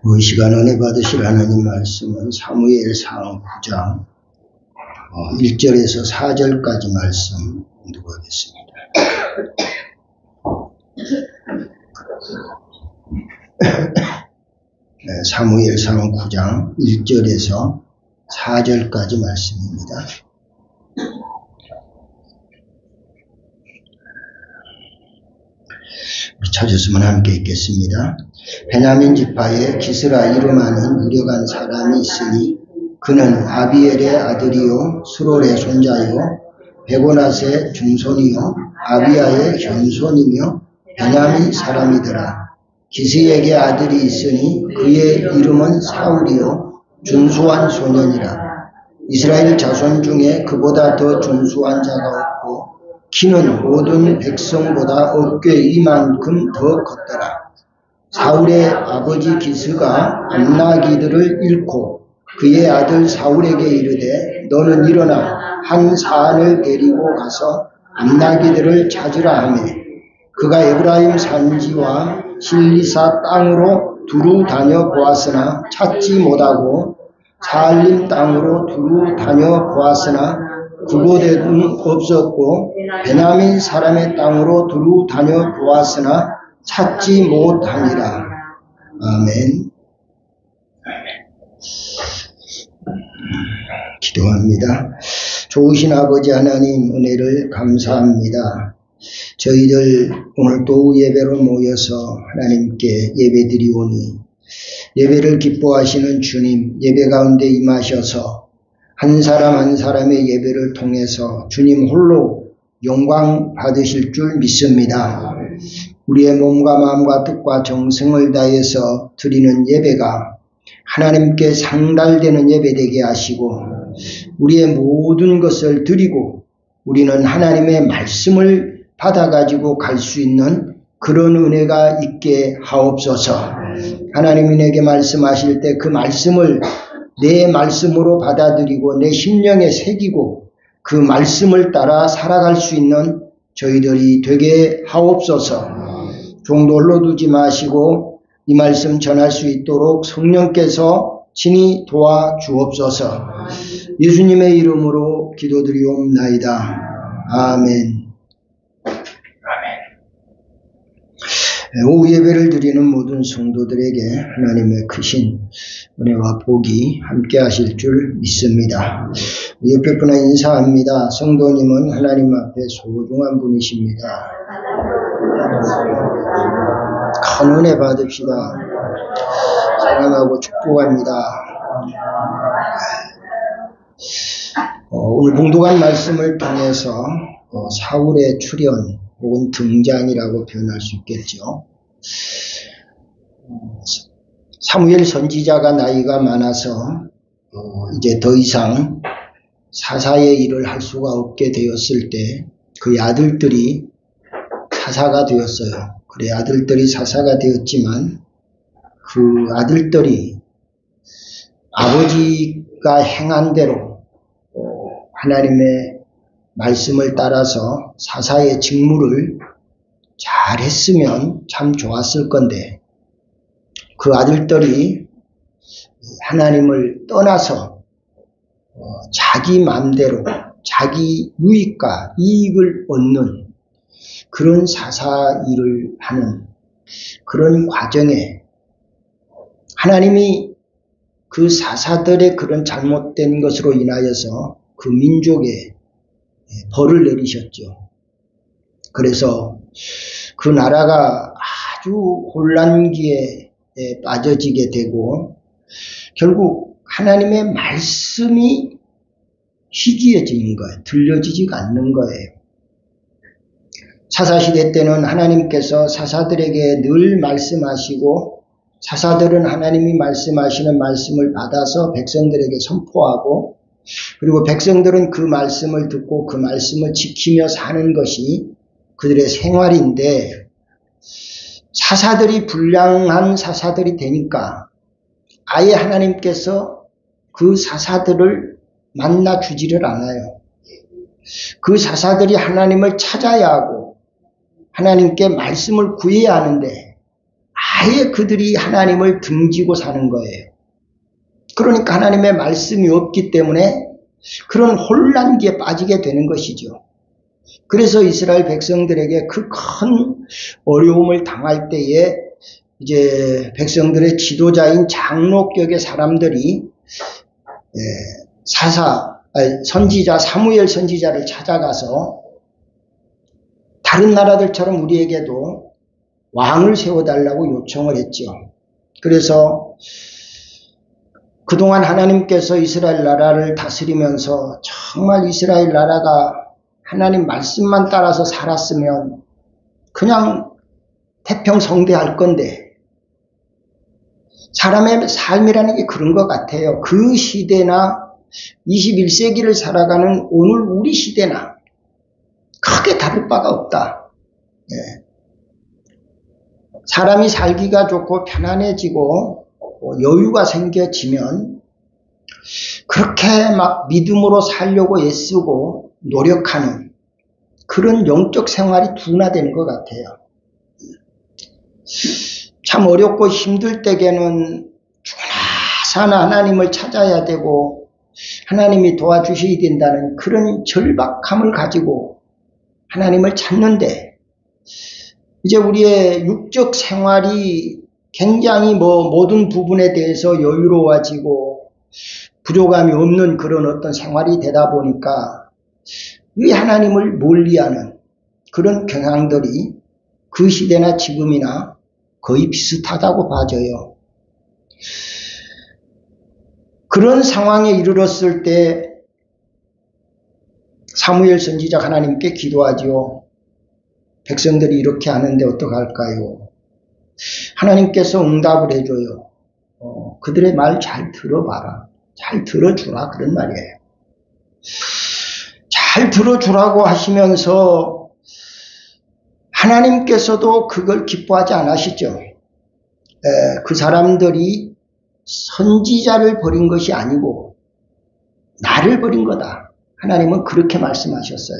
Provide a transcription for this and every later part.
이 시간 은혜 받으실 하나님 말씀은 사무엘상 9장 1절에서 4절까지 말씀 공독하겠습니다. 사무엘상 9장 1절에서 4절까지 말씀입니다. 찾으시면 함께 읽겠습니다. 베냐민 지파에 기스라 이름하는 유력한 사람이 있으니 그는 아비엘의 아들이요 수롤의 손자요 베고낫의 중손이요 아비야의 현손이며 베냐민 사람이더라. 기스에게 아들이 있으니 그의 이름은 사울이요 준수한 소년이라. 이스라엘 자손 중에 그보다 더 준수한 자가 없고 키는 모든 백성보다 어깨 이만큼 더 컸더라. 사울의 아버지 기스가 암나기들을 잃고 그의 아들 사울에게 이르되 너는 일어나 한 사안을 데리고 가서 암나기들을 찾으라 하매 그가 에브라임 산지와 실리사 땅으로 두루 다녀 보았으나 찾지 못하고 사알림 땅으로 두루 다녀 보았으나 그곳에는 없었고 베냐민 사람의 땅으로 두루 다녀 보았으나 찾지 못하니라. 아멘. 기도합니다. 좋으신 아버지 하나님 은혜를 감사합니다. 저희들 오늘 또 예배로 모여서 하나님께 예배드리오니 예배를 기뻐하시는 주님 예배 가운데 임하셔서 한 사람 한 사람의 예배를 통해서 주님 홀로 영광 받으실 줄 믿습니다. 우리의 몸과 마음과 뜻과 정성을 다해서 드리는 예배가 하나님께 상달되는 예배 되게 하시고 우리의 모든 것을 드리고 우리는 하나님의 말씀을 받아가지고 갈 수 있는 그런 은혜가 있게 하옵소서. 하나님이 내게 말씀하실 때 그 말씀을 내 말씀으로 받아들이고 내 심령에 새기고 그 말씀을 따라 살아갈 수 있는 저희들이 되게 하옵소서. 종도 홀로 두지 마시고 이 말씀 전할 수 있도록 성령께서 친히 도와주옵소서. 예수님의 이름으로 기도드리옵나이다. 아멘. 오후 예배를 드리는 모든 성도들에게 하나님의 크신 은혜와 복이 함께 하실 줄 믿습니다. 옆에 분에 인사합니다. 성도님은 하나님 앞에 소중한 분이십니다. 큰 은혜 받읍시다. 사랑하고 축복합니다. 오늘 봉독한 말씀을 통해서 사울의 출현 혹은 등장이라고 표현할 수 있겠죠. 사무엘 선지자가 나이가 많아서 이제 더 이상 사사의 일을 할 수가 없게 되었을 때 그의 아들들이 사사가 되었어요. 그래 아들들이 사사가 되었지만 그 아들들이 아버지가 행한 대로 하나님의 말씀을 따라서 사사의 직무를 잘 했으면 참 좋았을 건데 그 아들들이 하나님을 떠나서 자기 마음대로 자기 유익과 이익을 얻는 그런 사사 일을 하는 그런 과정에 하나님이 그 사사들의 그런 잘못된 것으로 인하여서 그 민족에 벌을 내리셨죠. 그래서 그 나라가 아주 혼란기에 빠져지게 되고 결국 하나님의 말씀이 희귀해지는 거예요. 들려지지가 않는 거예요. 사사시대 때는 하나님께서 사사들에게 늘 말씀하시고 사사들은 하나님이 말씀하시는 말씀을 받아서 백성들에게 선포하고 그리고 백성들은 그 말씀을 듣고 그 말씀을 지키며 사는 것이 그들의 생활인데 사사들이 불량한 사사들이 되니까 아예 하나님께서 그 사사들을 만나 주지를 않아요. 그 사사들이 하나님을 찾아야 하고 하나님께 말씀을 구해야 하는데 아예 그들이 하나님을 등지고 사는 거예요. 그러니까 하나님의 말씀이 없기 때문에 그런 혼란기에 빠지게 되는 것이죠. 그래서 이스라엘 백성들에게 그 큰 어려움을 당할 때에 이제 백성들의 지도자인 장로격의 사람들이 선지자 사무엘 선지자를 찾아가서 다른 나라들처럼 우리에게도 왕을 세워달라고 요청을 했죠. 그래서 그동안 하나님께서 이스라엘 나라를 다스리면서 정말 이스라엘 나라가 하나님 말씀만 따라서 살았으면 그냥 태평성대할 건데, 사람의 삶이라는 게 그런 것 같아요. 그 시대나 21세기를 살아가는 오늘 우리 시대나 크게 다를 바가 없다. 사람이 살기가 좋고 편안해지고 여유가 생겨지면 그렇게 막 믿음으로 살려고 애쓰고 노력하는 그런 영적 생활이 둔화되는 것 같아요. 참 어렵고 힘들 때에는 주나사나 하나님을 찾아야 되고 하나님이 도와주셔야 된다는 그런 절박함을 가지고 하나님을 찾는데, 이제 우리의 육적 생활이 굉장히 모든 부분에 대해서 여유로워지고 부족함이 없는 그런 어떤 생활이 되다 보니까 이 하나님을 멀리하는 그런 경향들이 그 시대나 지금이나 거의 비슷하다고 봐져요. 그런 상황에 이르렀을 때 사무엘 선지자가 하나님께 기도하지요. 백성들이 이렇게 하는데 어떡할까요? 하나님께서 응답을 해줘요. 그들의 말 잘 들어봐라. 잘 들어주라. 그런 말이에요. 잘 들어주라고 하시면서 하나님께서도 그걸 기뻐하지 않으시죠. 그 사람들이 선지자를 버린 것이 아니고 나를 버린 거다. 하나님은 그렇게 말씀하셨어요.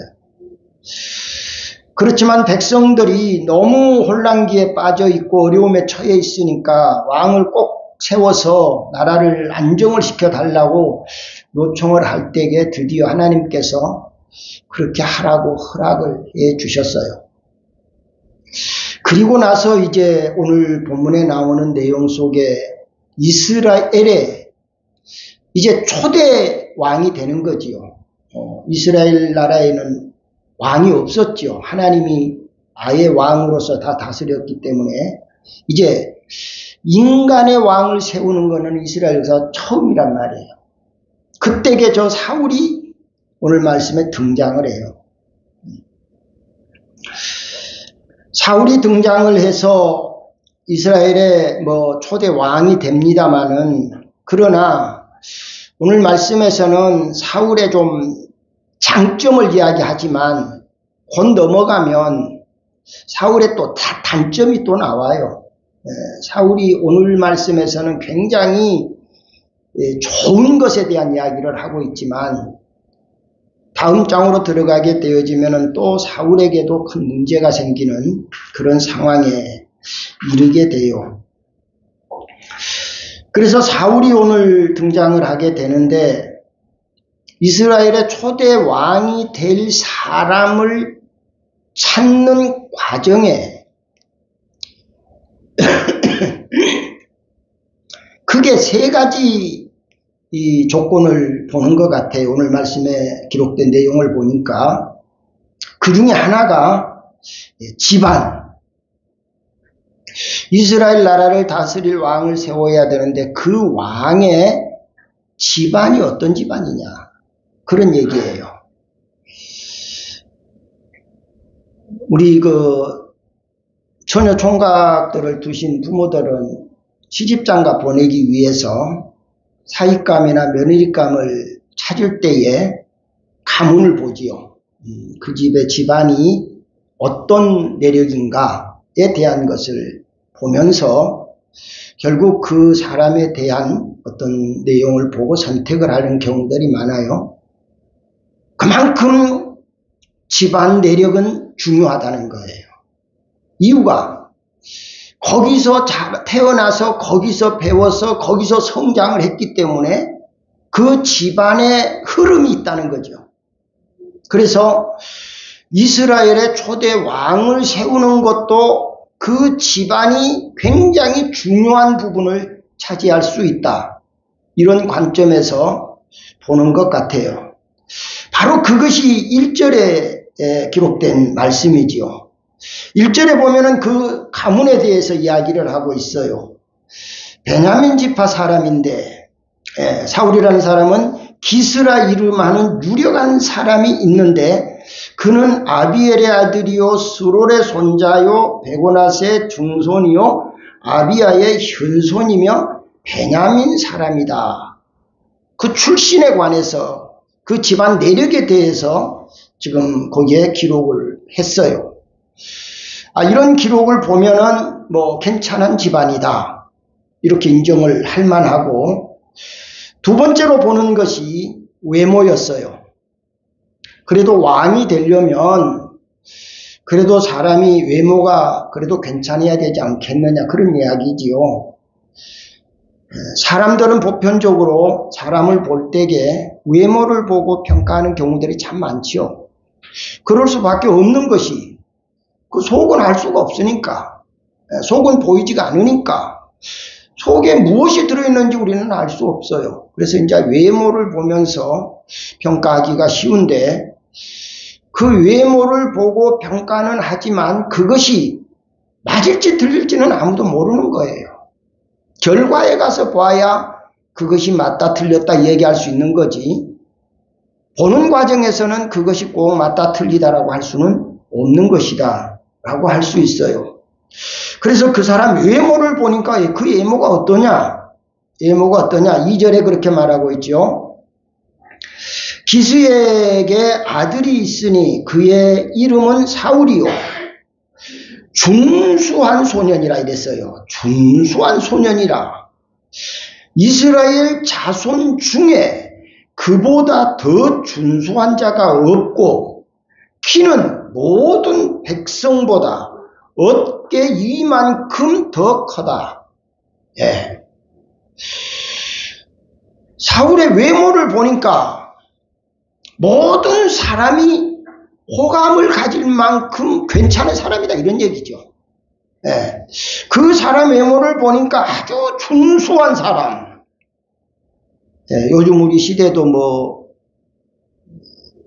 그렇지만 백성들이 너무 혼란기에 빠져 있고 어려움에 처해 있으니까 왕을 꼭 세워서 나라를 안정을 시켜달라고 요청을 할 때에 드디어 하나님께서 그렇게 하라고 허락을 해 주셨어요. 그리고 나서 이제 오늘 본문에 나오는 내용 속에 이스라엘의 이제 초대 왕이 되는 거지요. 이스라엘 나라에는 왕이 없었죠. 하나님이 아예 왕으로서 다 다스렸기 때문에 이제 인간의 왕을 세우는 것은 이스라엘에서 처음이란 말이에요. 그때에 저 사울이 오늘 말씀에 등장을 해요. 사울이 등장을 해서 이스라엘의 초대 왕이 됩니다마는, 그러나 오늘 말씀에서는 사울의 좀 장점을 이야기하지만 곧 넘어가면 사울의 또 단점이 또 나와요. 사울이 오늘 말씀에서는 굉장히 좋은 것에 대한 이야기를 하고 있지만 다음 장으로 들어가게 되어지면 또 사울에게도 큰 문제가 생기는 그런 상황에 이르게 돼요. 그래서 사울이 오늘 등장을 하게 되는데, 이스라엘의 초대 왕이 될 사람을 찾는 과정에 크게 세 가지 이 조건을 보는 것 같아요. 오늘 말씀에 기록된 내용을 보니까 그 중에 하나가 집안, 이스라엘 나라를 다스릴 왕을 세워야 되는데 그 왕의 집안이 어떤 집안이냐, 그런 얘기예요. 우리 처녀 총각들을 두신 부모들은 시집장가 보내기 위해서 사익감이나 며느리감을 찾을 때에 가문을 보지요. 그 집의 집안이 어떤 내력인가에 대한 것을 보면서 결국 그 사람에 대한 어떤 내용을 보고 선택을 하는 경우들이 많아요. 그만큼 집안 내력은 중요하다는 거예요. 이유가 거기서 태어나서 거기서 배워서 거기서 성장을 했기 때문에 그 집안의 흐름이 있다는 거죠. 그래서 이스라엘의 초대 왕을 세우는 것도 그 집안이 굉장히 중요한 부분을 차지할 수 있다. 이런 관점에서 보는 것 같아요. 바로 그것이 1절에 기록된 말씀이지요. 1절에 보면은 그 가문에 대해서 이야기를 하고 있어요. 베냐민 지파 사람인데 사울이라는 사람은 기스라 이름하는 유력한 사람이 있는데 그는 아비엘의 아들이요 스롤의 손자요 베고낫의 중손이요 아비야의 현손이며 베냐민 사람이다. 그 출신에 관해서 그 집안 내력에 대해서 지금 거기에 기록을 했어요. 이런 기록을 보면은 괜찮은 집안이다. 이렇게 인정을 할 만하고, 두 번째로 보는 것이 외모였어요. 그래도 왕이 되려면 그래도 사람이 외모가 그래도 괜찮아야 되지 않겠느냐, 그런 이야기지요. 사람들은 보편적으로 사람을 볼 때에 외모를 보고 평가하는 경우들이 참 많죠. 그럴 수밖에 없는 것이 그 속은 알 수가 없으니까, 속은 보이지가 않으니까 속에 무엇이 들어있는지 우리는 알 수 없어요. 그래서 이제 외모를 보면서 평가하기가 쉬운데, 그 외모를 보고 평가는 하지만 그것이 맞을지 틀릴지는 아무도 모르는 거예요. 결과에 가서 봐야 그것이 맞다 틀렸다 얘기할 수 있는 거지, 보는 과정에서는 그것이 꼭 맞다 틀리다라고 할 수는 없는 것이다 라고 할 수 있어요. 그래서 그 사람 외모를 보니까 그 외모가 어떠냐? 외모가 어떠냐? 2절에 그렇게 말하고 있죠. 기스에게 아들이 있으니 그의 이름은 사울이요 준수한 소년이라 이랬어요. 준수한 소년이라. 이스라엘 자손 중에 그보다 더 준수한 자가 없고 키는 모든 백성보다 어깨 이만큼 더 크다. 예. 사울의 외모를 보니까 모든 사람이 호감을 가질 만큼 괜찮은 사람이다, 이런 얘기죠. 예. 그 사람 외모를 보니까 아주 준수한 사람. 예. 요즘 우리 시대도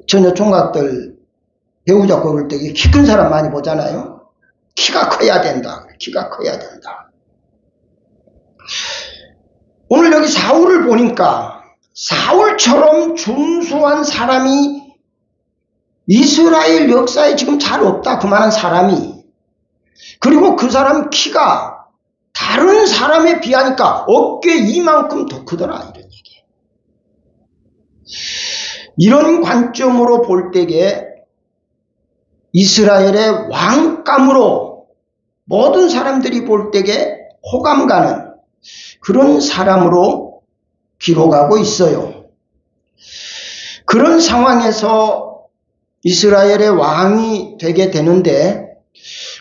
처녀 총각들 배우자 고를 때 키 큰 사람 많이 보잖아요. 키가 커야 된다. 키가 커야 된다. 오늘 여기 사울을 보니까 사울처럼 준수한 사람이 이스라엘 역사에 지금 잘 없다, 그만한 사람이. 그리고 그 사람 키가 다른 사람에 비하니까 어깨 이만큼 더 크더라, 이런 얘기. 이런 관점으로 볼 때에 이스라엘의 왕감으로 모든 사람들이 볼 때에 호감 가는 그런 사람으로 기록하고 있어요. 그런 상황에서 이스라엘의 왕이 되게 되는데,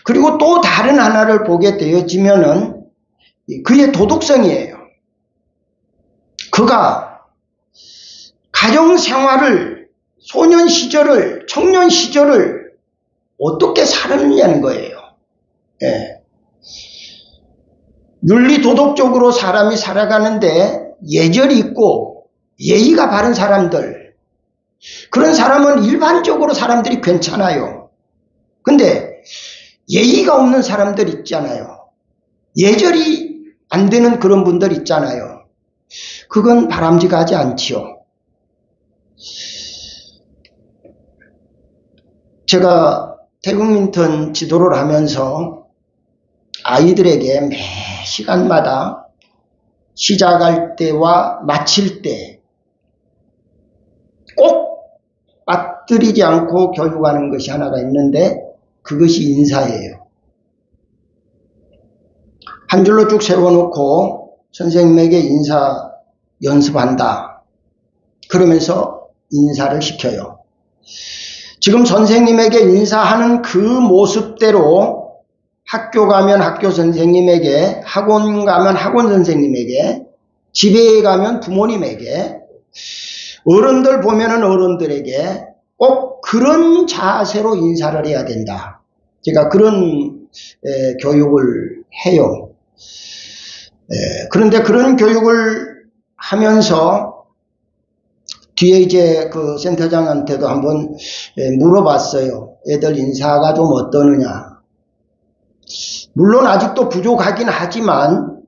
그리고 또 다른 하나를 보게 되어지면은 그의 도덕성이에요. 그가 가정 생활을, 소년 시절을, 청년 시절을 어떻게 살았느냐는 거예요. 예. 윤리 도덕적으로 사람이 살아가는데 예절이 있고 예의가 바른 사람들, 그런 사람은 일반적으로 사람들이 괜찮아요. 근데 예의가 없는 사람들 있잖아요. 예절이 안 되는 그런 분들 있잖아요. 그건 바람직하지 않지요. 제가 태국민턴 지도를 하면서 아이들에게 매 시간마다 시작할 때와 마칠 때 꼭 빠뜨리지 않고 교육하는 것이 하나가 있는데, 그것이 인사예요. 한 줄로 쭉 세워놓고 선생님에게 인사 연습한다. 그러면서 인사를 시켜요. 지금 선생님에게 인사하는 그 모습대로 학교 가면 학교 선생님에게, 학원 가면 학원 선생님에게, 집에 가면 부모님에게, 어른들 보면은 어른들에게 꼭 그런 자세로 인사를 해야 된다. 제가 그런 교육을 해요. 그런데 그런 교육을 하면서 뒤에 이제 그 센터장한테도 한번 물어봤어요. 애들 인사가 좀 어떠느냐. 물론 아직도 부족하긴 하지만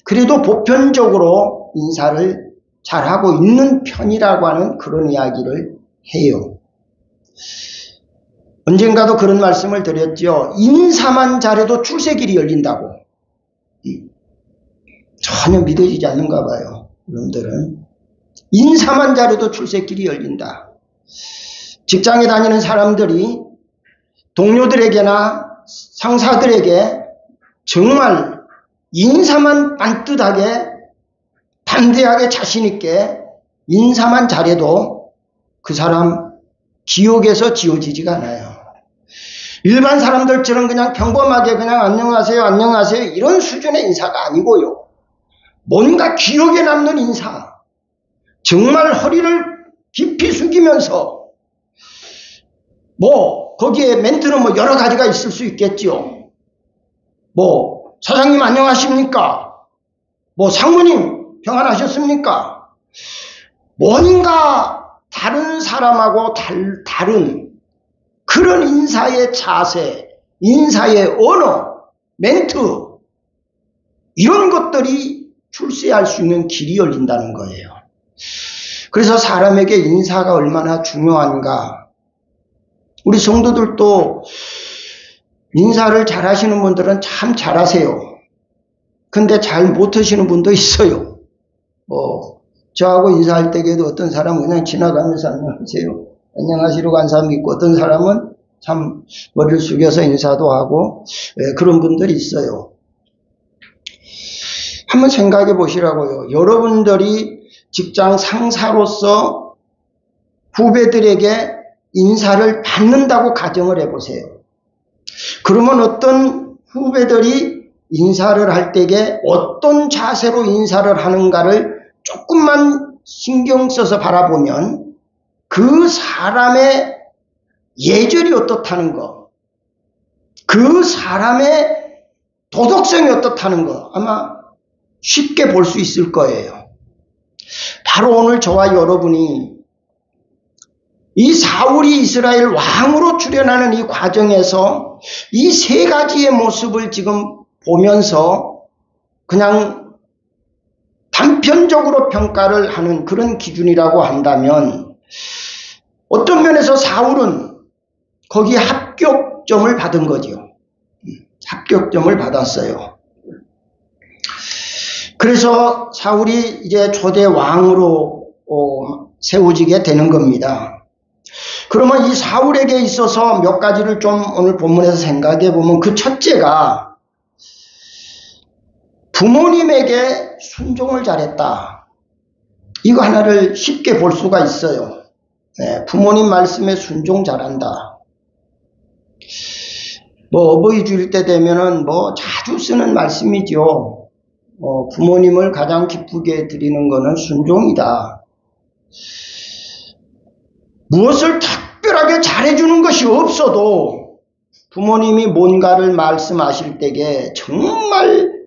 그래도 보편적으로 인사를 잘하고 있는 편이라고 하는 그런 이야기를 해요. 언젠가도 그런 말씀을 드렸죠. 인사만 잘해도 출세길이 열린다고. 전혀 믿어지지 않는가 봐요. 여러분들은. 인사만 잘해도 출세길이 열린다. 직장에 다니는 사람들이 동료들에게나 상사들에게 정말 인사만 반듯하게 담대하게 자신있게 인사만 잘해도 그 사람 기억에서 지워지지가 않아요. 일반 사람들처럼 그냥 평범하게 그냥 안녕하세요 안녕하세요 이런 수준의 인사가 아니고요. 뭔가 기억에 남는 인사, 정말 허리를 깊이 숙이면서 거기에 멘트는 여러 가지가 있을 수 있겠지요. 사장님 안녕하십니까? 상무님 평안하셨습니까? 뭔가 다른 사람하고 다른 그런 인사의 자세, 인사의 언어, 멘트 이런 것들이 출세할 수 있는 길이 열린다는 거예요. 그래서 사람에게 인사가 얼마나 중요한가. 우리 성도들도 인사를 잘하시는 분들은 참 잘하세요. 근데 잘 못하시는 분도 있어요. 저하고 인사할 때에도 어떤 사람은 그냥 지나가면서 안녕하세요. 안녕하시려고 한 사람이 있고 어떤 사람은 참 머리를 숙여서 인사도 하고 그런 분들이 있어요. 한번 생각해 보시라고요. 여러분들이 직장 상사로서 후배들에게 인사를 받는다고 가정을 해보세요. 그러면 어떤 후배들이 인사를 할 때에 어떤 자세로 인사를 하는가를 조금만 신경 써서 바라보면 그 사람의 예절이 어떻다는 거, 그 사람의 도덕성이 어떻다는 거 아마 쉽게 볼 수 있을 거예요. 바로 오늘 저와 여러분이 이 사울이 이스라엘 왕으로 출현하는 이 과정에서 이 세 가지의 모습을 지금 보면서 그냥 단편적으로 평가를 하는 그런 기준이라고 한다면 어떤 면에서 사울은 거기에 합격점을 받은 거죠. 합격점을 받았어요. 그래서 사울이 이제 초대 왕으로 세워지게 되는 겁니다. 그러면 이 사울에게 있어서 몇 가지를 좀 오늘 본문에서 생각해 보면 그 첫째가 부모님에게 순종을 잘했다. 이거 하나를 쉽게 볼 수가 있어요. 부모님 말씀에 순종 잘한다. 어버이 주일 때 되면은 자주 쓰는 말씀이죠. 부모님을 가장 기쁘게 드리는 것은 순종이다. 무엇을 특별하게 잘해주는 것이 없어도 부모님이 뭔가를 말씀하실 때에 정말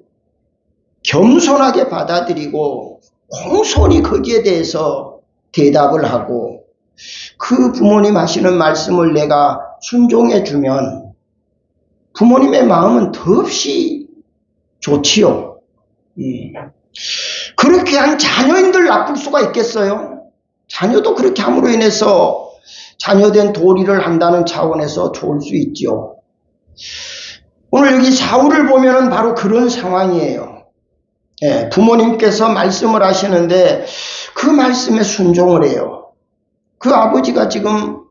겸손하게 받아들이고 공손히 거기에 대해서 대답을 하고 그 부모님 하시는 말씀을 내가 순종해주면 부모님의 마음은 더없이 좋지요. 그렇게 한 자녀인들 나쁠 수가 있겠어요? 자녀도 그렇게 함으로 인해서 자녀된 도리를 한다는 차원에서 좋을 수 있죠. 오늘 여기 사울을 보면은 바로 그런 상황이에요. 부모님께서 말씀을 하시는데 그 말씀에 순종을 해요. 그 아버지가 지금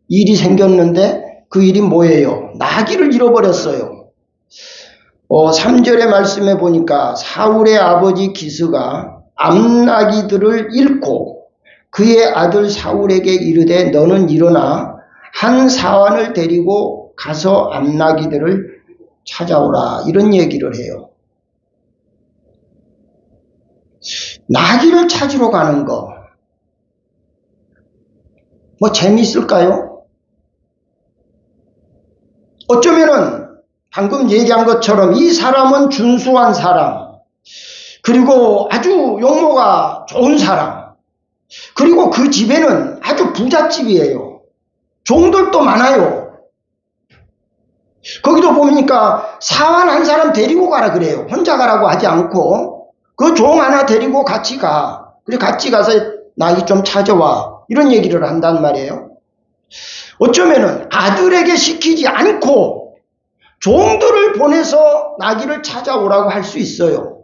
일이 생겼는데 그 일이 뭐예요? 나귀를 잃어버렸어요. 3절의 말씀에 보니까 사울의 아버지 기스가 암나귀들을 잃고 그의 아들 사울에게 이르되 너는 일어나 한 사환을 데리고 가서 암나귀들을 찾아오라 이런 얘기를 해요. 나귀를 찾으러 가는 거 뭐 재미있을까요? 어쩌면은 방금 얘기한 것처럼 이 사람은 준수한 사람, 그리고 아주 용모가 좋은 사람, 그리고 그 집에는 아주 부잣집이에요. 종들도 많아요. 거기도 보니까 사환 한 사람 데리고 가라 그래요. 혼자 가라고 하지 않고 그 종 하나 데리고 같이 가. 그래서 같이 가서 나귀 좀 찾아와. 이런 얘기를 한단 말이에요. 어쩌면은 아들에게 시키지 않고 종들을 보내서 나귀를 찾아오라고 할 수 있어요.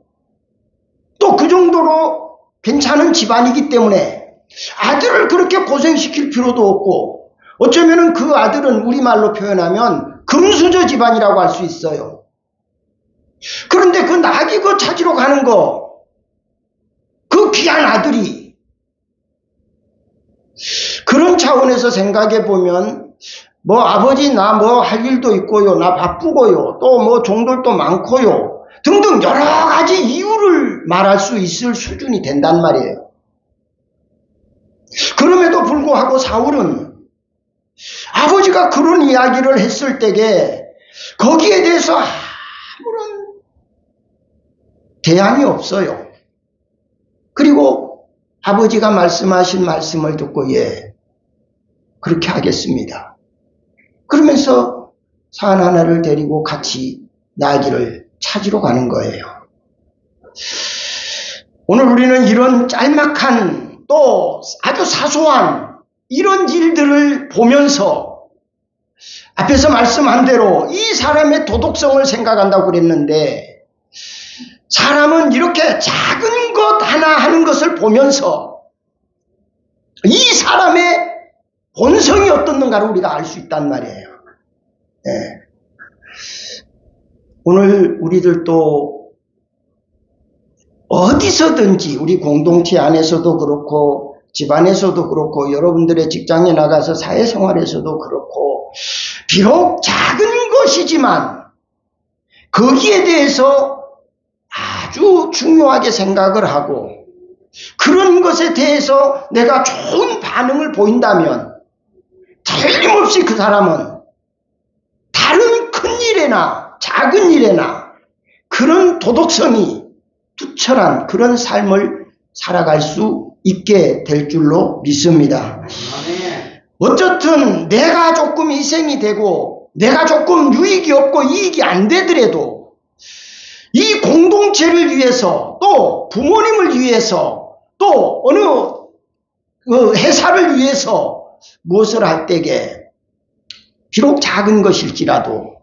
또 그 정도로 괜찮은 집안이기 때문에 아들을 그렇게 고생시킬 필요도 없고, 어쩌면은 그 아들은 우리말로 표현하면 금수저 집안이라고 할 수 있어요. 그런데 그 나귀 그 찾으러 가는 거, 그 귀한 아들이 그런 차원에서 생각해 보면 뭐 아버지 나 뭐 할 일도 있고요, 나 바쁘고요, 또 뭐 종들도 많고요 등등 여러 가지 이유를 말할 수 있을 수준이 된단 말이에요. 그럼에도 불구하고 사울은 아버지가 그런 이야기를 했을 때에 거기에 대해서 아무런 대안이 없어요. 그리고 아버지가 말씀하신 말씀을 듣고 예, 그렇게 하겠습니다. 그러면서 산 하나를 데리고 같이 나귀를 찾으러 가는 거예요. 오늘 우리는 이런 짤막한 또 아주 사소한 이런 일들을 보면서 앞에서 말씀한 대로 이 사람의 도덕성을 생각한다고 그랬는데, 사람은 이렇게 작은 것 하나 하는 것을 보면서 이 사람의 본성이 어떻는가를 우리가 알 수 있단 말이에요. 네. 오늘 우리들도 어디서든지 우리 공동체 안에서도 그렇고 집안에서도 그렇고 여러분들의 직장에 나가서 사회생활에서도 그렇고 비록 작은 것이지만 거기에 대해서 아주 중요하게 생각을 하고 그런 것에 대해서 내가 좋은 반응을 보인다면 틀림없이 그 사람은 다른 큰 일에나 작은 일에나 그런 도덕성이 투철한 그런 삶을 살아갈 수 있게 될 줄로 믿습니다. 어쨌든 내가 조금 희생이 되고 내가 조금 유익이 없고 이익이 안 되더라도 이 공동체를 위해서 또 부모님을 위해서 또 어느 회사를 위해서 무엇을 할 때에 비록 작은 것일지라도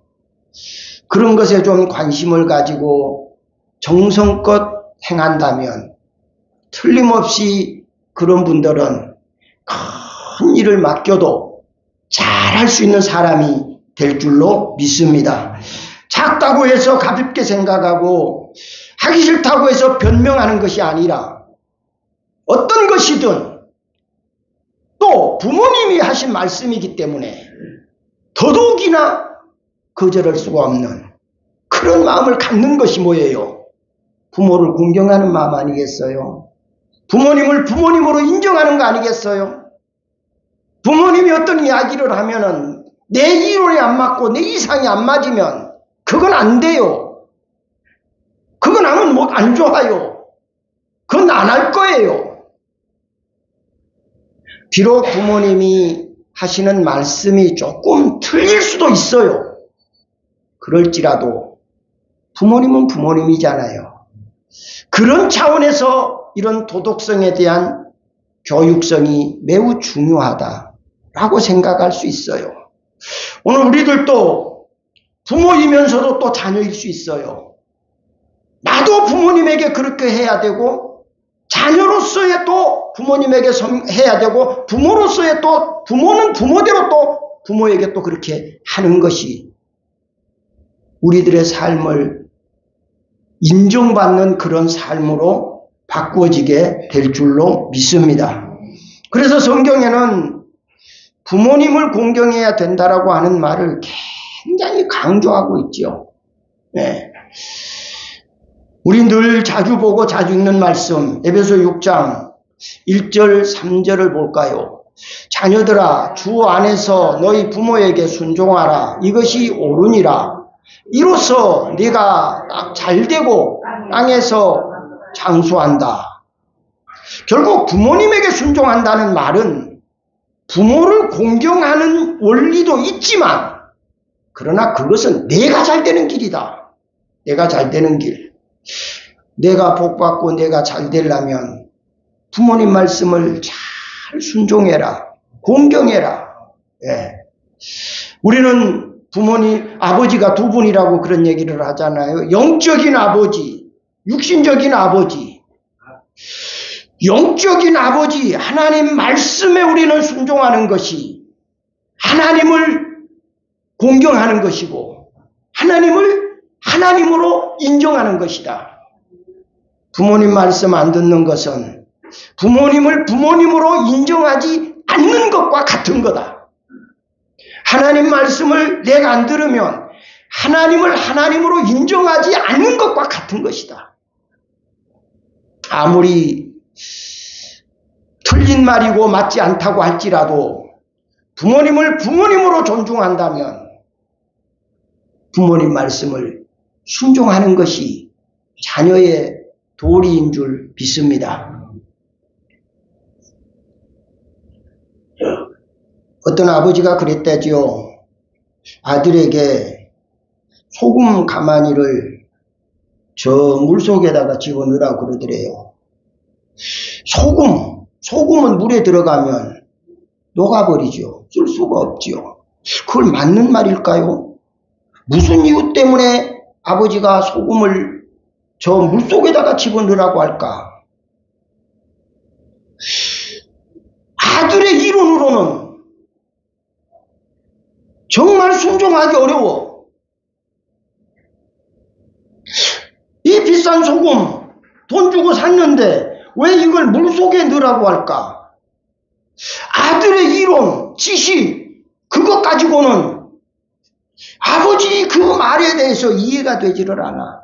그런 것에 좀 관심을 가지고 정성껏 행한다면 틀림없이 그런 분들은 큰 일을 맡겨도 잘할 수 있는 사람이 될 줄로 믿습니다. 작다고 해서 가볍게 생각하고 하기 싫다고 해서 변명하는 것이 아니라 어떤 것이든 또 부모님이 하신 말씀이기 때문에 더더욱이나 거절할 수가 없는 그런 마음을 갖는 것이 뭐예요? 부모를 공경하는 마음 아니겠어요? 부모님을 부모님으로 인정하는 거 아니겠어요? 부모님이 어떤 이야기를 하면은 내 이론이 안 맞고 내 이상이 안 맞으면 그건 안 돼요. 그건 하면 뭐 안 좋아요. 그건 안 할 거예요. 비록 부모님이 하시는 말씀이 조금 틀릴 수도 있어요. 그럴지라도 부모님은 부모님이잖아요. 그런 차원에서 이런 도덕성에 대한 교육성이 매우 중요하다라고 생각할 수 있어요. 오늘 우리들도 부모이면서도 또 자녀일 수 있어요. 나도 부모님에게 그렇게 해야 되고 자녀로서의 또 부모님에게 해야 되고 부모로서의 또 부모는 부모대로 또 부모에게 또 그렇게 하는 것이 우리들의 삶을 인정받는 그런 삶으로 바꾸어지게 될 줄로 믿습니다. 그래서 성경에는 부모님을 공경해야 된다라고 하는 말을 굉장히 강조하고 있죠. 네. 우리 늘 자주 보고 자주 읽는 말씀 에베소 6장 1절 3절을 볼까요? 자녀들아 주 안에서 너희 부모에게 순종하라. 이것이 옳으니라. 이로써 네가 잘되고 땅에서 장수한다. 결국 부모님에게 순종한다는 말은 부모를 공경하는 원리도 있지만 그러나 그것은 내가 잘되는 길이다. 내가 잘되는 길. 내가 복받고 내가 잘되려면 부모님 말씀을 잘 순종해라. 공경해라. 예. 우리는 부모님, 아버지가 두 분이라고 그런 얘기를 하잖아요. 영적인 아버지, 육신적인 아버지. 영적인 아버지, 하나님 말씀에 우리는 순종하는 것이 하나님을 공경하는 것이고 하나님을 하나님으로 인정하는 것이다. 부모님 말씀 안 듣는 것은 부모님을 부모님으로 인정하지 않는 것과 같은 거다. 하나님 말씀을 내가 안 들으면 하나님을 하나님으로 인정하지 않는 것과 같은 것이다. 아무리 틀린 말이고 맞지 않다고 할지라도 부모님을 부모님으로 존중한다면 부모님 말씀을 순종하는 것이 자녀의 도리인 줄 믿습니다. 어떤 아버지가 그랬다지요. 아들에게 소금 가마니를 저 물속에다가 집어넣으라고 그러더래요. 소금은 물에 들어가면 녹아버리죠. 쓸 수가 없죠. 그걸 맞는 말일까요? 무슨 이유 때문에 아버지가 소금을 저 물속에다가 집어넣으라고 할까? 아들의 이론으로는 정말 순종하기 어려워. 이 비싼 소금 돈 주고 샀는데 왜 이걸 물속에 넣으라고 할까? 아들의 이론, 지식, 그것 가지고는 아버지 그 말에 대해서 이해가 되지를 않아.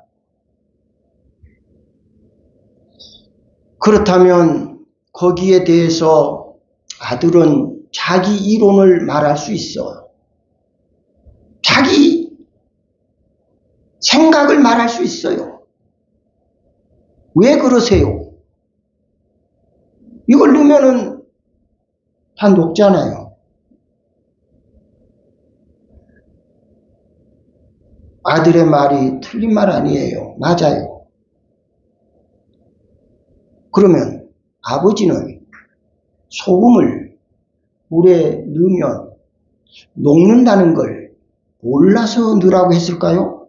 그렇다면 거기에 대해서 아들은 자기 이론을 말할 수 있어. 자기 생각을 말할 수 있어요. 왜 그러세요? 이걸 넣으면은 다 녹잖아요. 아들의 말이 틀린 말 아니에요. 맞아요. 그러면 아버지는 소금을 물에 넣으면 녹는다는 걸 몰라서 넣으라고 했을까요?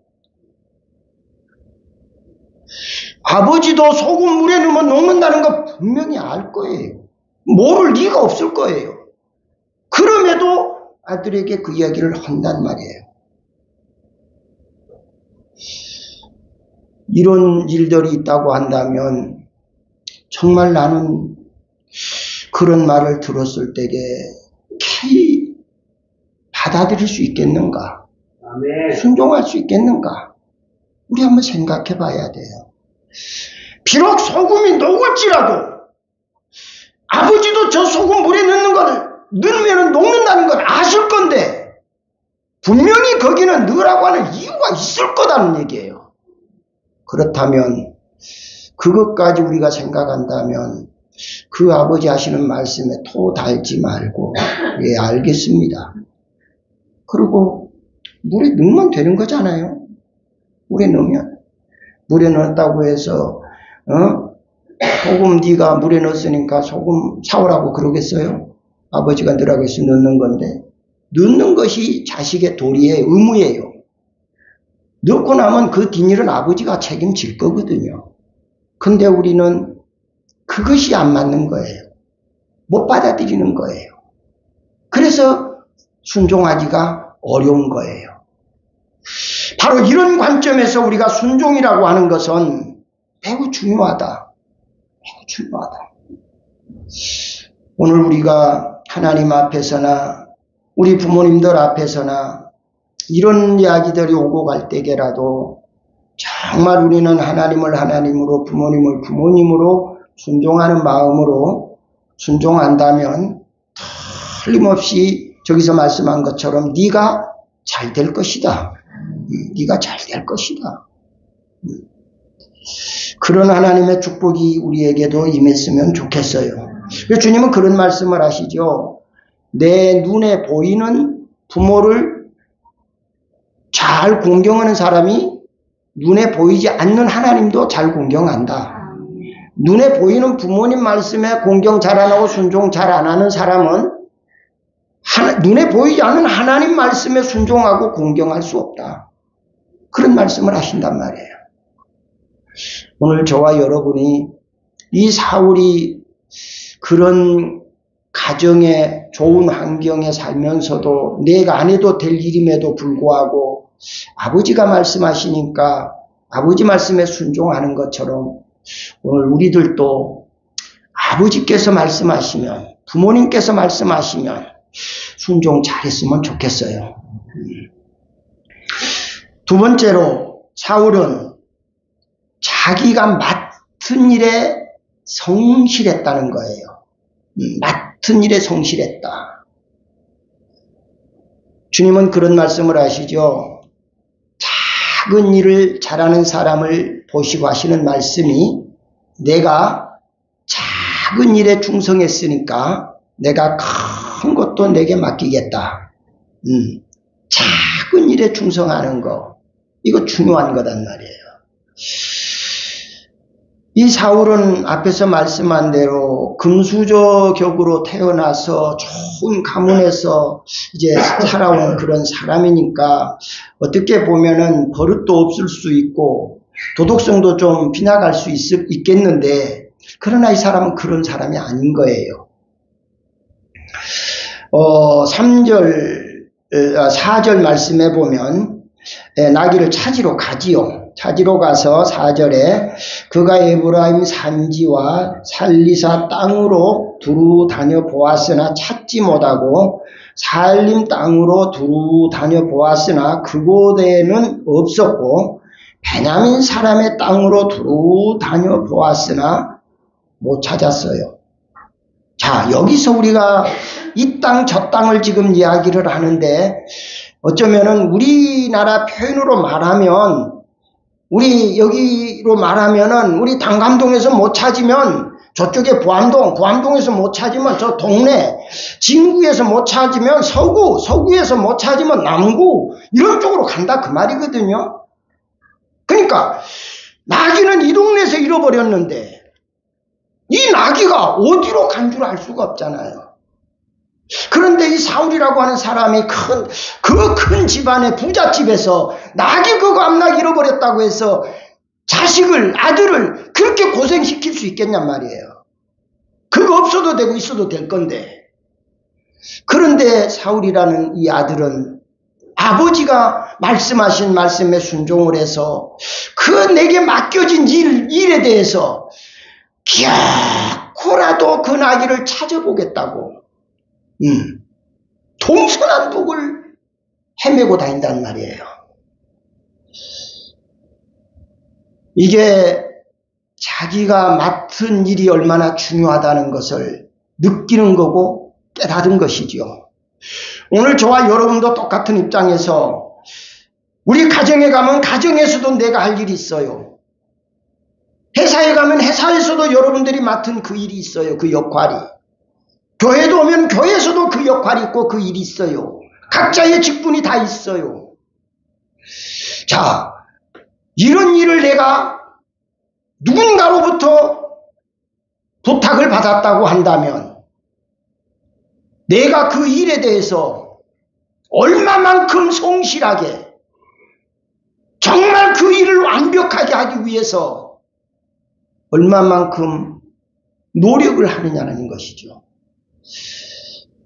아버지도 소금 물에 넣으면 녹는다는 거 분명히 알 거예요. 모를 리가 없을 거예요. 그럼에도 아들에게 그 이야기를 한단 말이에요. 이런 일들이 있다고 한다면 정말 나는 그런 말을 들었을 때에 캐이 받아들일 수 있겠는가? 아멘. 순종할 수 있겠는가? 우리 한번 생각해 봐야 돼요. 비록 소금이 녹을지라도 아버지도 저 소금 물에 넣는 걸 넣으면 녹는다는 걸 아실 건데 분명히 거기는 넣으라고 하는 이유가 있을 거다는 얘기예요. 그렇다면 그것까지 우리가 생각한다면 그 아버지 하시는 말씀에 토 달지 말고 예 알겠습니다. 그리고 물에 넣으면 되는 거잖아요. 물에 넣으면 물에 넣었다고 해서 소금 네가 물에 넣었으니까 소금 사오라고 그러겠어요? 아버지가 넣으라고 해서 넣는 건데 넣는 것이 자식의 도리의 의무예요. 넣고 나면 그 뒷일은 아버지가 책임질 거거든요. 근데 우리는 그것이 안 맞는 거예요. 못 받아들이는 거예요. 그래서 순종하기가 어려운 거예요. 바로 이런 관점에서 우리가 순종이라고 하는 것은 매우 중요하다. 매우 중요하다. 오늘 우리가 하나님 앞에서나 우리 부모님들 앞에서나 이런 이야기들이 오고 갈 때에라도 정말 우리는 하나님을 하나님으로 부모님을 부모님으로 순종하는 마음으로 순종한다면 틀림없이 저기서 말씀한 것처럼 네가 잘 될 것이다. 네가 잘 될 것이다. 그런 하나님의 축복이 우리에게도 임했으면 좋겠어요. 주님은 그런 말씀을 하시죠. 내 눈에 보이는 부모를 잘 공경하는 사람이 눈에 보이지 않는 하나님도 잘 공경한다. 눈에 보이는 부모님 말씀에 공경 잘 안 하고 순종 잘 안 하는 사람은 눈에 보이지 않는 하나님 말씀에 순종하고 공경할 수 없다. 그런 말씀을 하신단 말이에요. 오늘 저와 여러분이 이 사울이 그런 가정에 좋은 환경에 살면서도 내가 안 해도 될 일임에도 불구하고 아버지가 말씀하시니까 아버지 말씀에 순종하는 것처럼 오늘 우리들도 아버지께서 말씀하시면 부모님께서 말씀하시면 순종 잘했으면 좋겠어요. 두 번째로 사울은 자기가 맡은 일에 성실했다는 거예요. 맡은 일에 성실했다. 주님은 그런 말씀을 하시죠. 작은 일을 잘하는 사람을 보시고 하시는 말씀이 내가 작은 일에 충성했으니까 내가 큰 것도 내게 맡기겠다. 작은 일에 충성하는 거 이거 중요한 거단 말이에요. 이 사울은 앞에서 말씀한 대로 금수저격으로 태어나서 좋은 가문에서 이제 살아온 그런 사람이니까 어떻게 보면은 버릇도 없을 수 있고 도덕성도 좀 빗나갈 수 있겠는데 그러나 이 사람은 그런 사람이 아닌 거예요. 4절 말씀해 보면 나귀를 찾으러 가지요. 찾으러 가서 4절에 그가 에브라임 산지와 살리사 땅으로 두루 다녀 보았으나 찾지 못하고 살림 땅으로 두루 다녀 보았으나 그곳에는 없었고 베냐민 사람의 땅으로 두루 다녀 보았으나 못 찾았어요. 자, 여기서 우리가 이 땅 저 땅을 지금 이야기를 하는데 어쩌면은 우리나라 표현으로 말하면 우리 여기로 말하면은 우리 당감동에서 못 찾으면 저쪽에 보암동에서 못 찾으면 저 동네, 진구에서 못 찾으면 서구에서 못 찾으면 남구 이런 쪽으로 간다 그 말이거든요. 그러니까 나귀는 이 동네에서 잃어버렸는데 이 나귀가 어디로 간 줄 알 수가 없잖아요. 그런데 이 사울이라고 하는 사람이 그 큰 집안의 부잣집에서 나귀 그거 암낙 잃어버렸다고 해서 아들을 그렇게 고생시킬 수 있겠냔 말이에요. 그거 없어도 되고 있어도 될 건데. 그런데 사울이라는 이 아들은 아버지가 말씀하신 말씀에 순종을 해서 그 내게 맡겨진 일에 대해서 기어코라도 그 나귀를 찾아보겠다고 동서남북을 헤매고 다닌단 말이에요. 이게 자기가 맡은 일이 얼마나 중요하다는 것을 느끼는 거고 깨달은 것이죠. 오늘 저와 여러분도 똑같은 입장에서 우리 가정에 가면 가정에서도 내가 할 일이 있어요. 회사에 가면 회사에서도 여러분들이 맡은 그 일이 있어요. 그 역할이. 교회도 오면 교회에서도 그 역할이 있고 그 일이 있어요. 각자의 직분이 다 있어요. 자, 이런 일을 내가 누군가로부터 부탁을 받았다고 한다면 내가 그 일에 대해서 얼마만큼 성실하게 정말 그 일을 완벽하게 하기 위해서 얼마만큼 노력을 하느냐는 것이죠.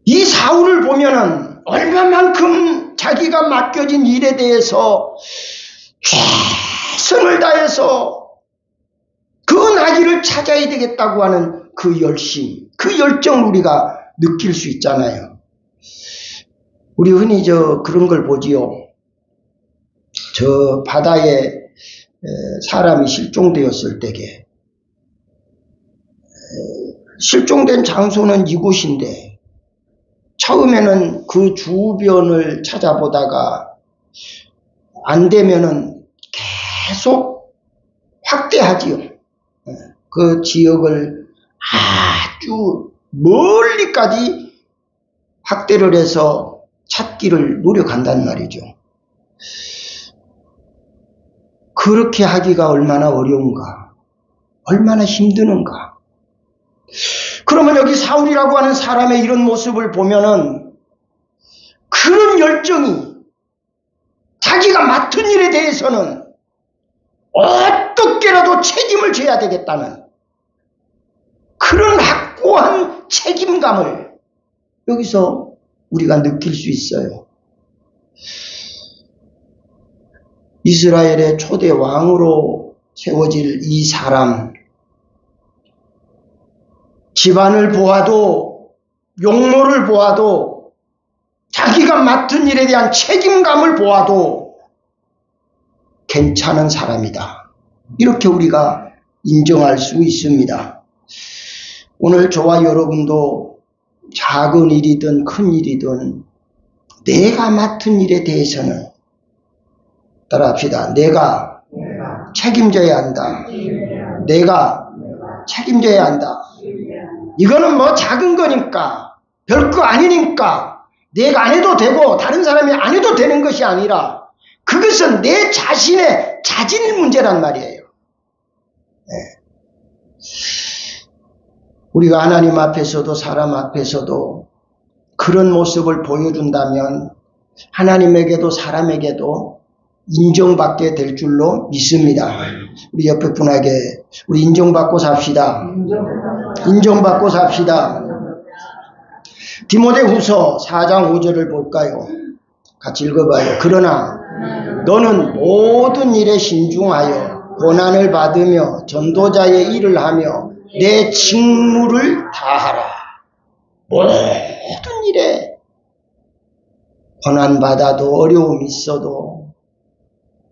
이 사울을 보면은 얼마만큼 자기가 맡겨진 일에 대해서 최선을 다해서 그 나귀를 찾아야 되겠다고 하는 그 열심, 그 열정을 우리가 느낄 수 있잖아요. 우리 흔히 그런 걸 보지요. 저 바다에 사람이 실종되었을 때에 실종된 장소는 이곳인데 처음에는 그 주변을 찾아보다가 안 되면은 계속 확대하지요. 그 지역을 아주 멀리까지 확대를 해서 찾기를 노력한단 말이죠. 그렇게 하기가 얼마나 어려운가, 얼마나 힘드는가. 그러면 여기 사울이라고 하는 사람의 이런 모습을 보면은 그런 열정이 자기가 맡은 일에 대해서는 어떻게라도 책임을 져야 되겠다는 그런 확고한 책임감을 여기서 우리가 느낄 수 있어요. 이스라엘의 초대 왕으로 세워질 이 사람, 집안을 보아도 용모를 보아도 자기가 맡은 일에 대한 책임감을 보아도 괜찮은 사람이다. 이렇게 우리가 인정할 수 있습니다. 오늘 저와 여러분도 작은 일이든 큰 일이든 내가 맡은 일에 대해서는 따라합시다. 내가 책임져야 한다. 내가 책임져야 한다. 이거는 뭐 작은 거니까 별거 아니니까 내가 안 해도 되고 다른 사람이 안 해도 되는 것이 아니라 그것은 내 자신의 자질 문제란 말이에요. 우리가 하나님 앞에서도 사람 앞에서도 그런 모습을 보여준다면 하나님에게도 사람에게도 인정받게 될 줄로 믿습니다. 우리 옆에 분에게 우리 인정받고 삽시다. 인정받고 삽시다. 디모데후서 4장 5절을 볼까요? 같이 읽어봐요. 그러나 너는 모든 일에 신중하여 고난을 받으며 전도자의 일을 하며 내 직무를 다하라. 모든 일에 고난받아도 어려움이 있어도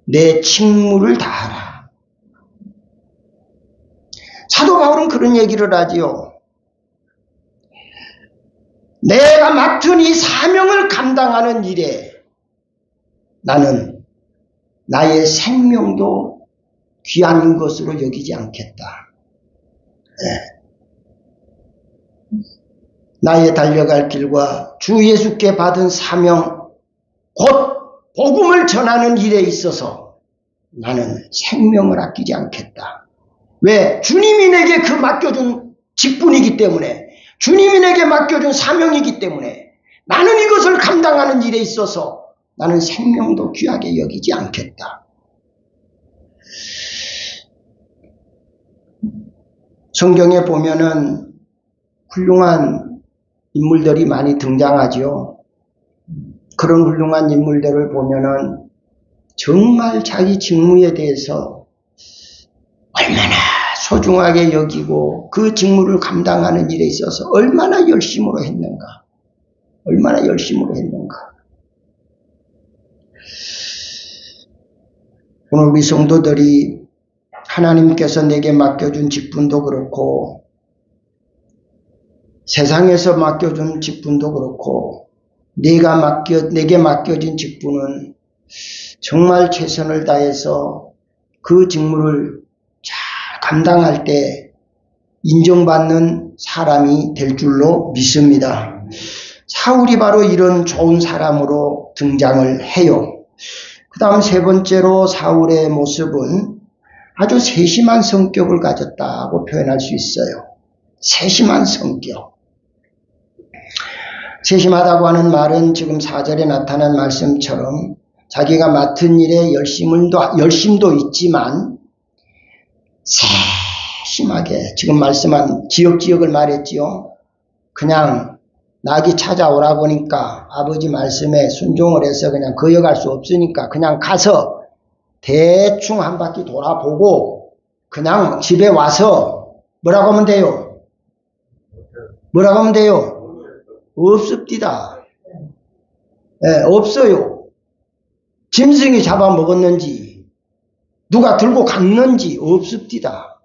내 직무를 다하라. 사도 바울은 그런 얘기를 하지요. 내가 맡은 이 사명을 감당하는 일에 나는 나의 생명도 귀한 것으로 여기지 않겠다. 나의 달려갈 길과 주 예수께 받은 사명, 곧 복음을 전하는 일에 있어서 나는 생명을 아끼지 않겠다. 왜? 주님이 내게 그 맡겨준 직분이기 때문에, 주님이 내게 맡겨준 사명이기 때문에 나는 이것을 감당하는 일에 있어서 나는 생명도 귀하게 여기지 않겠다. 성경에 보면은 훌륭한 인물들이 많이 등장하죠. 그런 훌륭한 인물들을 보면은 정말 자기 직무에 대해서 얼마나 소중하게 여기고 그 직무를 감당하는 일에 있어서 얼마나 열심으로 했는가. 얼마나 열심으로 했는가. 오늘 우리 성도들이 하나님께서 내게 맡겨준 직분도 그렇고 세상에서 맡겨준 직분도 그렇고 내게 맡겨진 직분은 정말 최선을 다해서 그 직무를 잘 감당할 때 인정받는 사람이 될 줄로 믿습니다. 사울이 바로 이런 좋은 사람으로 등장을 해요. 그 다음 세 번째로 사울의 모습은 아주 세심한 성격을 가졌다고 표현할 수 있어요. 세심한 성격. 세심하다고 하는 말은 지금 4절에 나타난 말씀처럼 자기가 맡은 일에 열심도 있지만 세심하게 지금 말씀한 지역을 말했지요. 그냥 낙이 찾아오라고 하니까 아버지 말씀에 순종을 해서 그냥 거역할 수 없으니까 그냥 가서 대충 한 바퀴 돌아보고 그냥 집에 와서 뭐라고 하면 돼요? 뭐라고 하면 돼요? 없습니다. 네, 없어요. 짐승이 잡아먹었는지 누가 들고 갔는지 없습니다.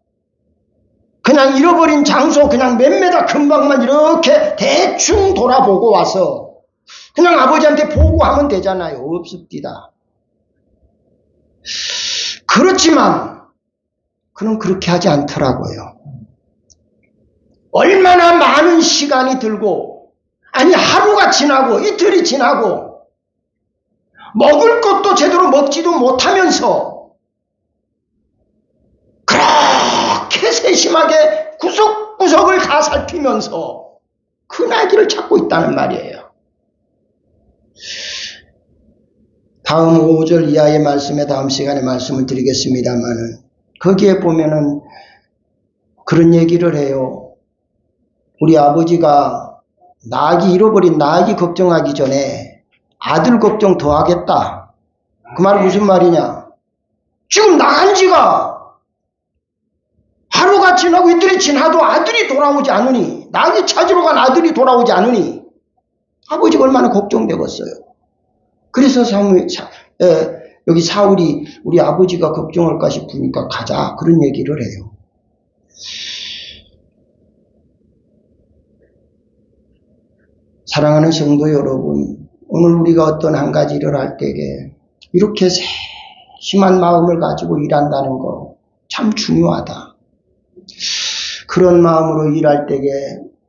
그냥 잃어버린 장소 그냥 몇 메다 금방만 이렇게 대충 돌아보고 와서 그냥 아버지한테 보고하면 되잖아요. 없습니다. 그렇지만 그는 그렇게 하지 않더라고요. 얼마나 많은 시간이 들고, 아니 하루가 지나고 이틀이 지나고 먹을 것도 제대로 먹지도 못하면서 그렇게 세심하게 구석구석을 다 살피면서 큰 아기를 찾고 있다는 말이에요. 다음 5절 이하의 말씀에 다음 시간에 말씀을 드리겠습니다만은 거기에 보면은 그런 얘기를 해요. 우리 아버지가 잃어버린 나귀 걱정하기 전에 아들 걱정 더 하겠다. 그 말은 무슨 말이냐? 지금 나간 지가 하루가 지나고 이틀이 지나도 아들이 돌아오지 않으니, 나귀 찾으러 간 아들이 돌아오지 않으니 아버지가 얼마나 걱정되겠어요. 그래서 여기 사울이 우리 아버지가 걱정할까 싶으니까 가자, 그런 얘기를 해요. 사랑하는 성도 여러분, 오늘 우리가 어떤 한 가지 일을 할 때에 이렇게 세심한 마음을 가지고 일한다는 거 참 중요하다. 그런 마음으로 일할 때에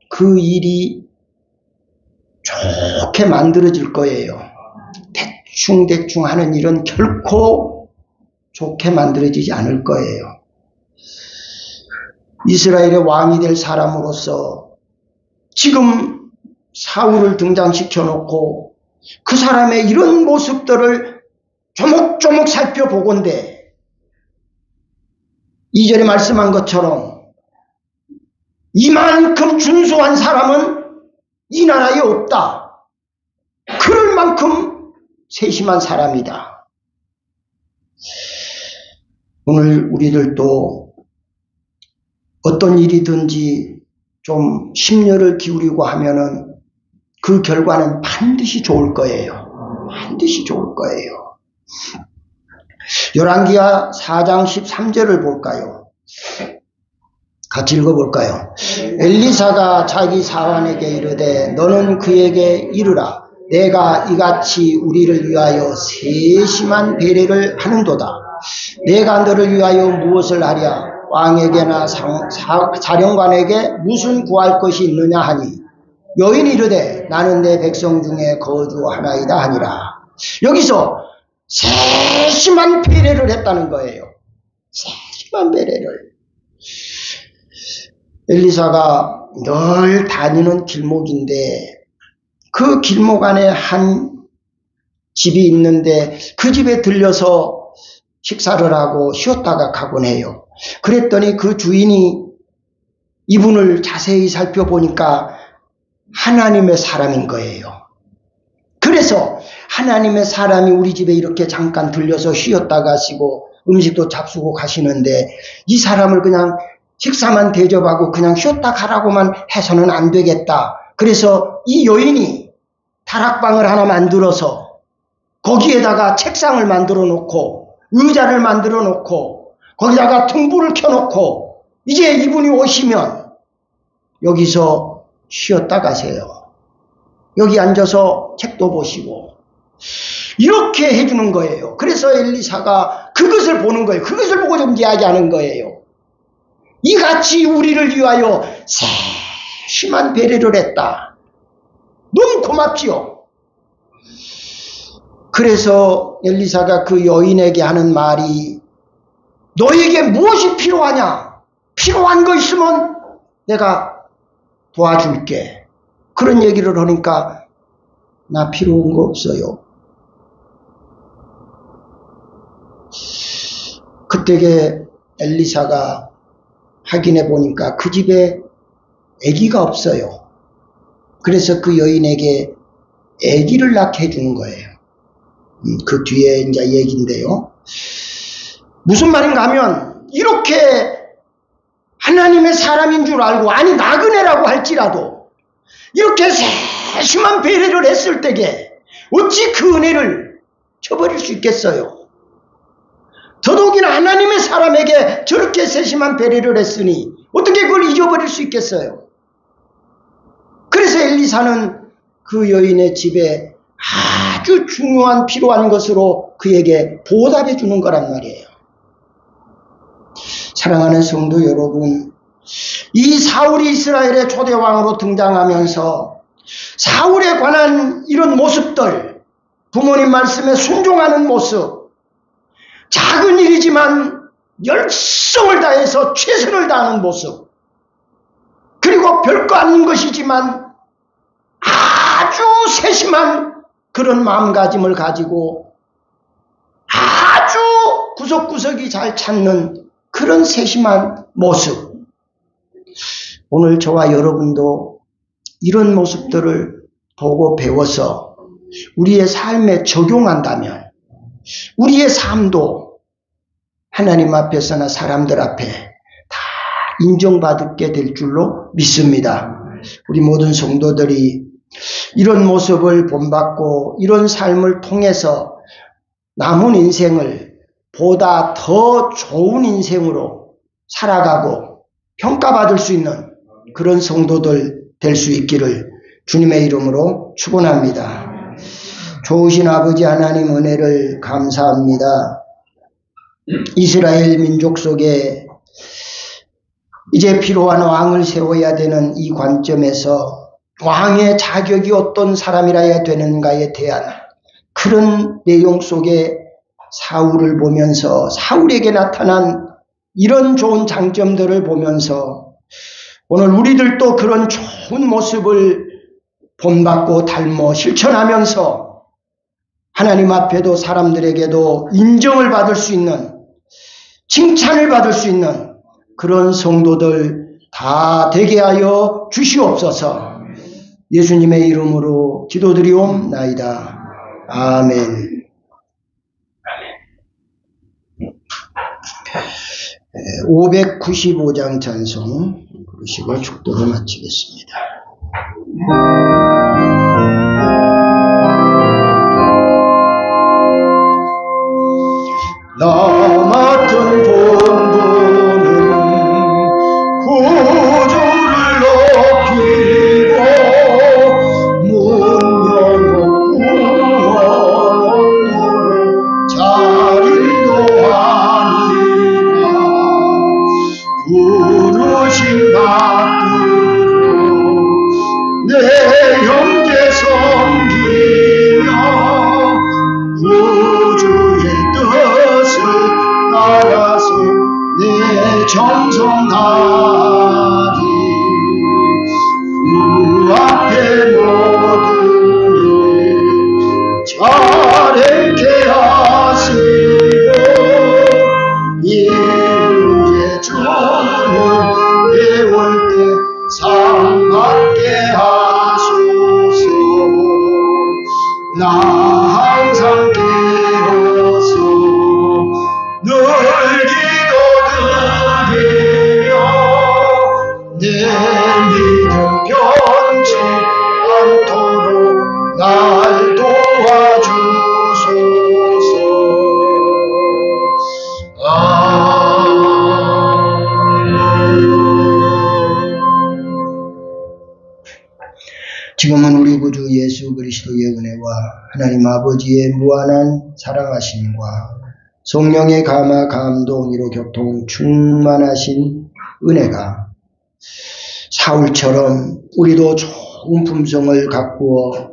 그 일이 좋게 만들어질 거예요. 대충 하는 일은 결코 좋게 만들어지지 않을 거예요. 이스라엘의 왕이 될 사람으로서 지금 사울을 등장시켜 놓고 그 사람의 이런 모습들을 조목조목 살펴보건대 2절에 말씀한 것처럼 이만큼 준수한 사람은 이 나라에 없다. 그럴 만큼 세심한 사람이다. 오늘 우리들도 어떤 일이든지 좀 심려를 기울이고 하면은 그 결과는 반드시 좋을 거예요. 반드시 좋을 거예요. 열왕기하 4장 13절을 볼까요? 같이 읽어볼까요? 엘리사가 자기 사환에게 이르되 너는 그에게 이르라. 내가 이같이 우리를 위하여 세심한 배려를 하는도다. 내가 너를 위하여 무엇을 하랴? 왕에게나 사령관에게 무슨 구할 것이 있느냐 하니 여인이 이르되 나는 내 백성 중에 거주하나이다 하니라. 여기서 세심한 배려를 했다는 거예요. 세심한 배려를. 엘리사가 늘 다니는 길목인데 그 길목 안에 한 집이 있는데 그 집에 들려서 식사를 하고 쉬었다가 가곤 해요. 그랬더니 그 주인이 이분을 자세히 살펴보니까 하나님의 사람인 거예요. 그래서 하나님의 사람이 우리 집에 이렇게 잠깐 들려서 쉬었다 가시고 음식도 잡수고 가시는데 이 사람을 그냥 식사만 대접하고 그냥 쉬었다 가라고만 해서는 안 되겠다. 그래서 이 여인이 다락방을 하나 만들어서 거기에다가 책상을 만들어 놓고 의자를 만들어 놓고 거기다가 등불을 켜놓고 이제 이분이 오시면 여기서 쉬었다 가세요. 여기 앉아서 책도 보시고 이렇게 해주는 거예요. 그래서 엘리사가 그것을 보는 거예요. 그것을 보고 좀 이야기하는 거예요. 이같이 우리를 위하여 세심한 배려를 했다. 너무 고맙지요. 그래서 엘리사가 그 여인에게 하는 말이 너에게 무엇이 필요하냐? 필요한 거 있으면 내가 도와줄게. 그런 얘기를 하니까 나 필요한 거 없어요. 그때에 엘리사가 확인해 보니까 그 집에 아기가 없어요. 그래서 그 여인에게 아기를 낳게 해주는 거예요. 그 뒤에 이제 얘기인데요. 무슨 말인가 하면 이렇게 하나님의 사람인 줄 알고 아니 나그네라고 할지라도 이렇게 세심한 배려를 했을 때에 어찌 그 은혜를 저버릴 수 있겠어요. 더더욱이나 하나님의 사람에게 저렇게 세심한 배려를 했으니 어떻게 그걸 잊어버릴 수 있겠어요? 그래서 엘리사는 그 여인의 집에 아주 중요한 필요한 것으로 그에게 보답해 주는 거란 말이에요. 사랑하는 성도 여러분, 이 사울이 이스라엘의 초대왕으로 등장하면서 사울에 관한 이런 모습들, 부모님 말씀에 순종하는 모습, 작은 일이지만 열성을 다해서 최선을 다하는 모습, 그리고 별거 아닌 것이지만 아주 세심한 그런 마음가짐을 가지고 아주 구석구석이 잘 찾는 그런 세심한 모습. 오늘 저와 여러분도 이런 모습들을 보고 배워서 우리의 삶에 적용한다면 우리의 삶도 하나님 앞에서나 사람들 앞에 다 인정받게 될 줄로 믿습니다. 우리 모든 성도들이 이런 모습을 본받고 이런 삶을 통해서 남은 인생을 보다 더 좋은 인생으로 살아가고 평가받을 수 있는 그런 성도들 될 수 있기를 주님의 이름으로 축원합니다. 좋으신 아버지 하나님 은혜를 감사합니다. 이스라엘 민족 속에 이제 필요한 왕을 세워야 되는 이 관점에서 왕의 자격이 어떤 사람이라야 되는가에 대한 그런 내용 속에 사울을 보면서 사울에게 나타난 이런 좋은 장점들을 보면서 오늘 우리들도 그런 좋은 모습을 본받고 닮아 실천하면서 하나님 앞에도 사람들에게도 인정을 받을 수 있는, 칭찬을 받을 수 있는 그런 성도들 다 되게 하여 주시옵소서. 예수님의 이름으로 기도드리옵나이다. 아멘. 595장 찬송 부르시고 축도를 마치겠습니다. 나 맡은 본분은 구주를 높이고 문명과 구원을 잘 인도하니라. 부르신 받들어 내 형제 섬기며 구주의 뜻을 따라서 내 정성 다하리. 그 앞에 모든 일 잘행케 하시고 이후에 주는 배울 때 상 받게 하소서. 나 항상 깨어서 늘 기도드리며 내 믿음 변치 않도록 날 도와주소서. 지금은 우리 구주 예수 그리스도의 은혜와 하나님 아버지의 무한한 사랑하심과 성령의 감화 감동 이로 교통 충만하신 은혜가 사울처럼 우리도 좋은 품성을 가꾸어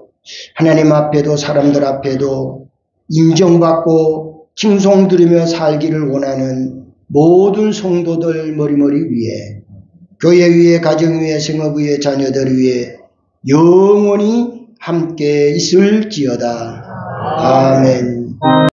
하나님 앞에도 사람들 앞에도 인정받고 칭송 들으며 살기를 원하는 모든 성도들 머리머리 위에, 교회 위에, 가정 위에, 성업 위에, 자녀들 위에 영원히 함께 있을지어다. 아멘.